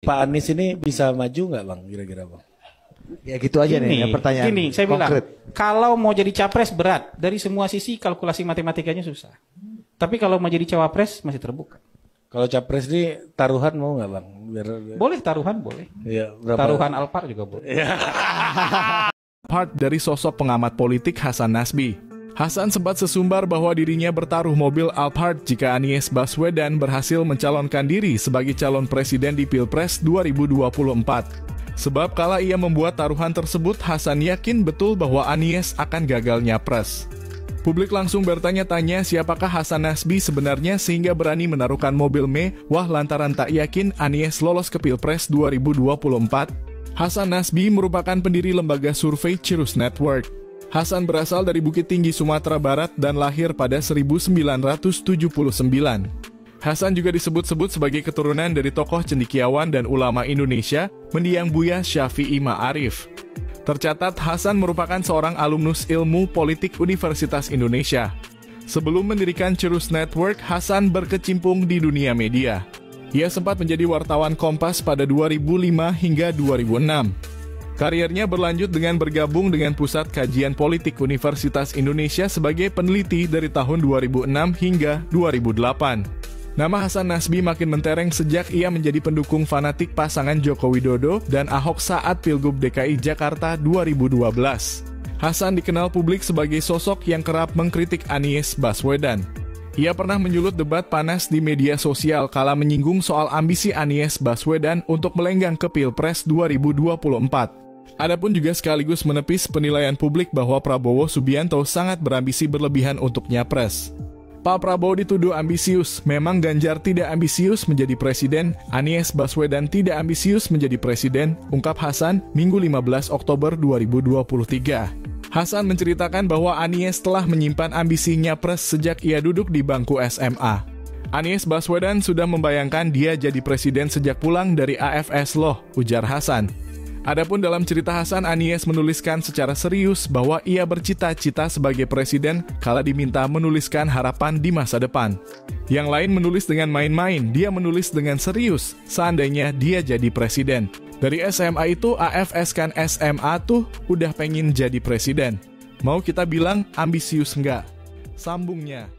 Pak Anies ini bisa maju nggak Bang kira-kira Bang? Ya gitu aja nih pertanyaan Gini, saya konkret. bilang, kalau mau jadi capres berat, dari semua sisi kalkulasi matematikanya susah. Tapi kalau mau jadi cawapres masih terbuka. Kalau capres ini taruhan mau nggak Bang? Boleh taruhan, boleh. Ya, berapa? Taruhan Alphard juga boleh. Part dari sosok pengamat politik Hasan Nasbi. Hasan sempat sesumbar bahwa dirinya bertaruh mobil Alphard jika Anies Baswedan berhasil mencalonkan diri sebagai calon presiden di Pilpres 2024. Sebab kala ia membuat taruhan tersebut, Hasan yakin betul bahwa Anies akan gagal nyapres. Publik langsung bertanya-tanya siapakah Hasan Nasbi sebenarnya sehingga berani menaruhkan mobil mewah lantaran tak yakin Anies lolos ke Pilpres 2024. Hasan Nasbi merupakan pendiri lembaga survei Cirrus Network. Hasan berasal dari Bukit Tinggi, Sumatera Barat dan lahir pada 1979. Hasan juga disebut-sebut sebagai keturunan dari tokoh cendekiawan dan ulama Indonesia, mendiang Buya Syafi'i Ma'arif. Tercatat Hasan merupakan seorang alumnus ilmu politik Universitas Indonesia. Sebelum mendirikan Cirrus Network, Hasan berkecimpung di dunia media. Ia sempat menjadi wartawan Kompas pada 2005 hingga 2006. Karirnya berlanjut dengan bergabung dengan Pusat Kajian Politik Universitas Indonesia sebagai peneliti dari tahun 2006 hingga 2008. Nama Hasan Nasbi makin mentereng sejak ia menjadi pendukung fanatik pasangan Joko Widodo dan Ahok saat Pilgub DKI Jakarta 2012. Hasan dikenal publik sebagai sosok yang kerap mengkritik Anies Baswedan. Ia pernah menyulut debat panas di media sosial kala menyinggung soal ambisi Anies Baswedan untuk melenggang ke Pilpres 2024. Adapun juga sekaligus menepis penilaian publik bahwa Prabowo Subianto sangat berambisi berlebihan untuk nyapres. Pak Prabowo dituduh ambisius, memang Ganjar tidak ambisius menjadi presiden, Anies Baswedan tidak ambisius menjadi presiden, ungkap Hasan Minggu 15 Oktober 2023. Hasan menceritakan bahwa Anies telah menyimpan ambisi nyapres sejak ia duduk di bangku SMA. Anies Baswedan sudah membayangkan dia jadi presiden sejak pulang dari AFS loh, ujar Hasan. Adapun dalam cerita Hasan, Anies menuliskan secara serius bahwa ia bercita-cita sebagai presiden kala diminta menuliskan harapan di masa depan. Yang lain menulis dengan main-main, dia menulis dengan serius seandainya dia jadi presiden. Dari SMA itu AFS kan SMA tuh udah pengen jadi presiden. Mau kita bilang ambisius enggak? Sambungnya.